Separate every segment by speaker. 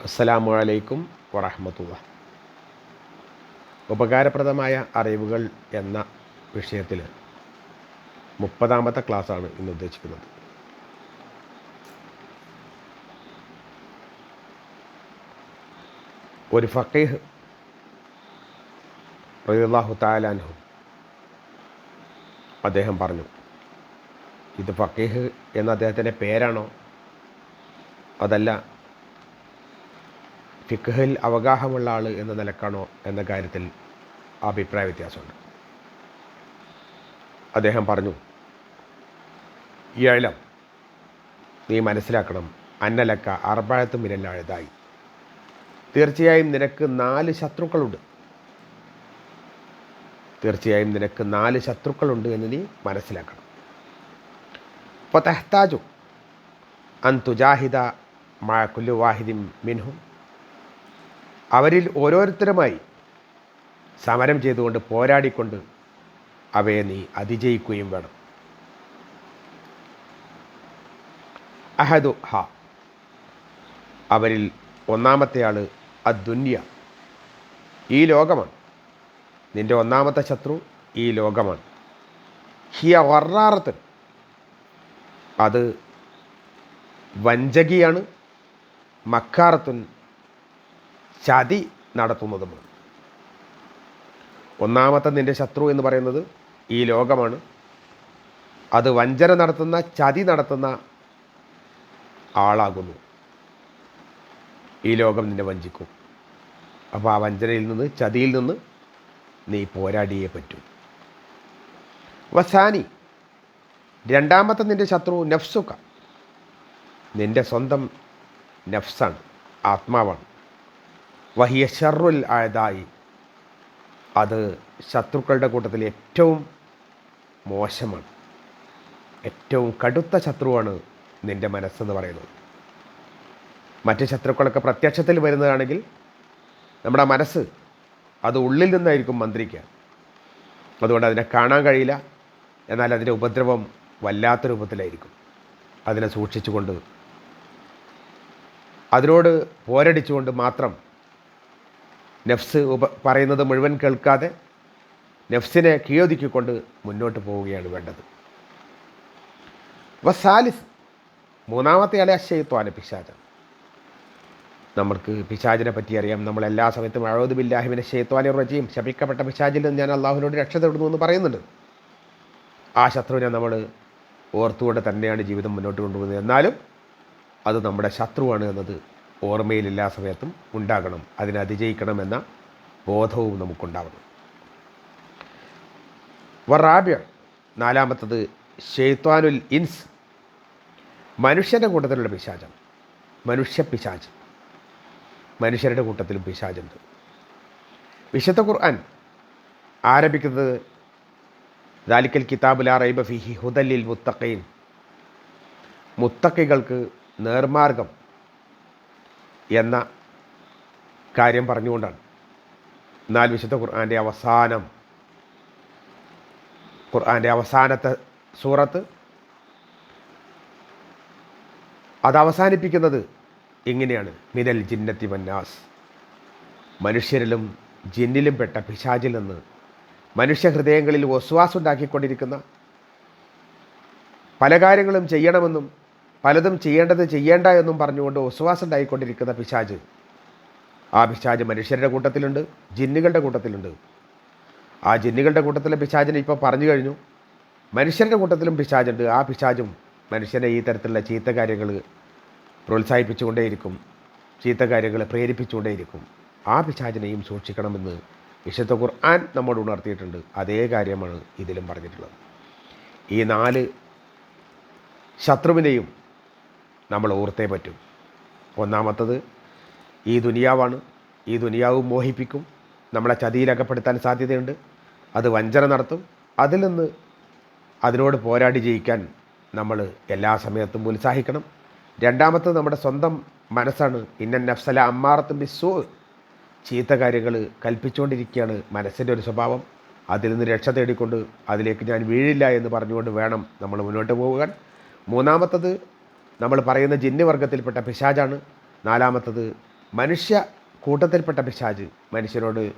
Speaker 1: അസ്സലാമു അലൈക്കും വറഹ്മത്തുള്ളാഹി. ഉപകാരപ്രദമായ അറിവുകൾ എന്ന വിഷയത്തിൽ 30ാമത്തെ ക്ലാസ്സാണ് ഇന്ന് ഉദ്ദേശിക്കുന്നത്. ഒരു ഫഖീഹ് റളിയല്ലാഹു തആല അൻഹു അദ്ദേഹം പറഞ്ഞു, ഇത് ഫഖീഹ് എന്ന അദ്ദേഹത്തിൻ്റെ പേരാണോ അതല്ല ഫിഖ്ഹിൽ അവഗാഹമുള്ള ആൾ എന്ന നിലക്കാണോ എന്ന കാര്യത്തിൽ അഭിപ്രായ വ്യത്യാസമുണ്ട്. അദ്ദേഹം പറഞ്ഞു, ഇഴലം, നീ മനസ്സിലാക്കണം, അന്നലക്ക അർബഅത്ത് മിനൽ അഅദാഇ, തീർച്ചയായും നിനക്ക് 4 ശത്രുക്കളുണ്ട്. തീർച്ചയായും നിനക്ക് 4 ശത്രുക്കളുണ്ട് എന്ന് നീ മനസ്സിലാക്കണം. ഫതഹ്താജു അൻ തുജാഹിദ മഅ കുല്ലി വാഹിദിൻ മിൻഹും, അവരിൽ ഓരോരുത്തരുമായി സമരം ചെയ്തുകൊണ്ട് പോരാടിക്കൊണ്ട് അവയെ നീ അതിജയിക്കുകയും വേണം. അഹദു ഹ, അവരിൽ ഒന്നാമത്തെ ആൾ അദ്ദുന്യ, ഈ ലോകമാണ്. നിൻ്റെ ഒന്നാമത്തെ ശത്രു ഈ ലോകമാണ്. ഹിയ വറാറത്തുൻ, അത് വഞ്ചകിയാണ്. മക്കാറത്തുൻ, ചതി നടത്തുന്നതുമാണ്. ഒന്നാമത്തെ നിൻ്റെ ശത്രു എന്ന് പറയുന്നത് ഈ ലോകമാണ്. അത് വഞ്ചന നടത്തുന്ന, ചതി നടത്തുന്ന ആളാകുന്നു. ഈ ലോകം നിന്നെ വഞ്ചിക്കും. അപ്പോൾ ആ വഞ്ചനയിൽ നിന്ന്, ചതിയിൽ നിന്ന് നീ പോരാടിയേ പറ്റൂ. വസാനി, രണ്ടാമത്തെ നിൻ്റെ ശത്രു നഫ്സുക, നിൻ്റെ സ്വന്തം നഫ്സാണ്, ആത്മാവാണ്. വഹിയ ഷർറുൽ അഅദാഇ, അത് ശത്രുക്കളുടെ കൂട്ടത്തിൽ ഏറ്റവും മോശമാണ്. ഏറ്റവും കടുത്ത ശത്രുവാണ് നിൻ്റെ മനസ്സെന്ന് പറയുന്നത്. മറ്റ് ശത്രുക്കളൊക്കെ പ്രത്യക്ഷത്തിൽ വരുന്നതാണെങ്കിൽ നമ്മുടെ മനസ്സ് അത് ഉള്ളിൽ നിന്നായിരിക്കും മന്ത്രിക്കുക. അതുകൊണ്ട് അതിനെ കാണാൻ കഴിയില്ല. എന്നാൽ അതിൻ്റെ ഉപദ്രവം വല്ലാത്ത രൂപത്തിലായിരിക്കും. അതിനെ സൂക്ഷിച്ചുകൊണ്ട്, അതിനോട് പോരടിച്ചുകൊണ്ട് മാത്രം നഫ്സ് പറയുന്നത് മുഴുവൻ കേൾക്കാതെ നഫ്സിനെ കീഴൊതുക്കിക്കൊണ്ട് മുന്നോട്ട് പോവുകയാണ് വേണ്ടത്. വസാലിസ്, മൂന്നാമത്തെ ആളെ അശ്ശൈത്വാന, പിശാച്. നമ്മൾക്ക് പിശാചിനെ പറ്റി അറിയാം. നമ്മൾ എല്ലാ സമയത്തും അഊദു ബില്ലാഹി മിനശ് ശൈത്വാനിർ റജീം, ശപിക്കപ്പെട്ട പിശാചിൽ നിന്ന് ഞാൻ അള്ളാഹുവിനോട് രക്ഷ തേടുന്നു എന്ന് പറയുന്നുണ്ട്. ആ ശത്രുവിനെ നമ്മൾ ഓർത്തുകൊണ്ട് തന്നെയാണ് ജീവിതം മുന്നോട്ട് കൊണ്ടുപോകുന്നത്. എന്നാലും അത് നമ്മുടെ ശത്രുവാണ് എന്നത് ഓർമ്മയിൽ എല്ലാ സമയത്തും ഉണ്ടാകണം. അതിനെ അതിജയിക്കണമെന്ന ബോധവും നമുക്കുണ്ടാവണം. വറാബിയ, നാലാമത്തത് ഷെയ്ത്വാനുൽ ഇൻസ്, മനുഷ്യൻ്റെ കൂട്ടത്തിലുള്ള പിശാചാണ്. മനുഷ്യ പിശാച്, മനുഷ്യരുടെ കൂട്ടത്തിലും പിശാചുണ്ട്. വിശുദ്ധ ഖുർആൻ ആരംഭിക്കുന്നത് ദാലിക്കൽ കിതാബു ലാ റൈബ ഫീഹി ഹുദൽ ലിൽ മുത്തഖീൻ, മുത്തഖികൾക്ക് നേർമാർഗം എന്ന കാര്യം പറഞ്ഞുകൊണ്ടാണ്. എന്നാൽ വിശുദ്ധ ഖുർആൻ്റെ അവസാനത്തെ സൂറത്ത് അത് അവസാനിപ്പിക്കുന്നത് ഇങ്ങനെയാണ്: മിനൽ ജിന്നത്തി വന്നാസ്, മനുഷ്യരിലും ജിന്നിലും പെട്ട പിശാചിൽ നിന്ന് മനുഷ്യ ഹൃദയങ്ങളിൽ വസ്വാസുണ്ടാക്കിക്കൊണ്ടിരിക്കുന്ന, പല കാര്യങ്ങളും ചെയ്യണമെന്നും പലതും ചെയ്യേണ്ടത് ചെയ്യേണ്ട എന്നും പറഞ്ഞുകൊണ്ട് വസ്വാസുണ്ടായിക്കൊണ്ടിരിക്കുന്ന പിശാച്, ആ പിശാച് മനുഷ്യരുടെ കൂട്ടത്തിലുണ്ട്, ജിന്നുകളുടെ കൂട്ടത്തിലുണ്ട്. ആ ജിന്നുകളുടെ കൂട്ടത്തിലെ പിശാചിനെ ഇപ്പോൾ പറഞ്ഞു കഴിഞ്ഞു. മനുഷ്യരുടെ കൂട്ടത്തിലും പിശാചുണ്ട്. ആ പിശാചും മനുഷ്യനെ ഈ തരത്തിലുള്ള ചീത്ത കാര്യങ്ങൾ പ്രോത്സാഹിപ്പിച്ചുകൊണ്ടേയിരിക്കും, ചീത്ത കാര്യങ്ങൾ പ്രേരിപ്പിച്ചുകൊണ്ടേയിരിക്കും. ആ പിശാചിനെയും സൂക്ഷിക്കണമെന്ന് വിശുദ്ധ ഖുർആൻ നമ്മോട് ഉണർത്തിയിട്ടുണ്ട്. അതേ കാര്യമാണ് ഇതിലും പറഞ്ഞിട്ടുള്ളത്. ഈ 4 ശത്രുവിനെയും നമ്മൾ ഓർത്തേ പറ്റും. ഒന്നാമത്തത് ഈ ദുനിയാവാണ്. ഈ ദുനിയാവ് മോഹിപ്പിക്കും, നമ്മളെ ചതിയിലകപ്പെടുത്താൻ സാധ്യതയുണ്ട്. അത് വഞ്ചന നടത്തും. അതിൽ നിന്ന് അതിനോട് പോരാടി ജയിക്കാൻ നമ്മൾ എല്ലാ സമയത്തും ഉത്സാഹിക്കണം. രണ്ടാമത്തത് നമ്മുടെ സ്വന്തം മനസ്സാണ്. ഇന്നൻ നഫ്സല അമ്മാറത്തും ബിസ്സൂ, ചീത്ത കാര്യങ്ങൾ കൽപ്പിച്ചുകൊണ്ടിരിക്കുകയാണ് മനസ്സിൻ്റെ ഒരു സ്വഭാവം. അതിൽ നിന്ന് രക്ഷ തേടിക്കൊണ്ട് അതിലേക്ക് ഞാൻ വീഴില്ല എന്ന് പറഞ്ഞുകൊണ്ട് വേണം നമ്മൾ മുന്നോട്ട് പോകാൻ. മൂന്നാമത്തത് നമ്മൾ പറയുന്ന ജിന്ന് വർഗത്തിൽപ്പെട്ട പിശാചാണ്. നാലാമത്തത് മനുഷ്യ കൂട്ടത്തിൽപ്പെട്ട പിശാച് മനുഷ്യരോട്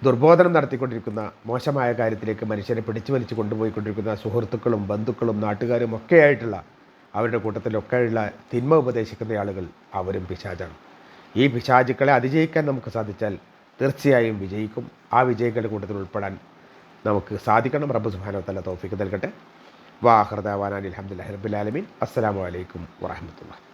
Speaker 1: ദുർബോധനം നടത്തിക്കൊണ്ടിരിക്കുന്ന മോശമായ കാര്യത്തിലേക്ക് മനുഷ്യരെ പിടിച്ചു വലിച്ചു കൊണ്ടുപോയിക്കൊണ്ടിരിക്കുന്ന സുഹൃത്തുക്കളും ബന്ധുക്കളും നാട്ടുകാരും ഒക്കെയായിട്ടുള്ള അവരുടെ കൂട്ടത്തിലൊക്കെയുള്ള തിന്മ ഉപദേശിക്കുന്ന ആളുകൾ അവരും പിശാചാണ്. ഈ പിശാചുക്കളെ അതിജയിക്കാൻ നമുക്ക് സാധിച്ചാൽ തീർച്ചയായും വിജയിക്കും. ആ വിജയികളുടെ കൂട്ടത്തിൽ ഉൾപ്പെടാൻ നമുക്ക് സാധിക്കണം. റബ്ബ് സുബ്ഹാനഹു വ തആല തൗഫീഖ് നൽകട്ടെ. വാഖിറു ദഅവാനാ അൽഹംദുലില്ലാഹി റബ്ബിൽ ആലമീൻ. അസ്സലാമു അലൈക്കും വറഹ്മത്തുള്ളാഹി.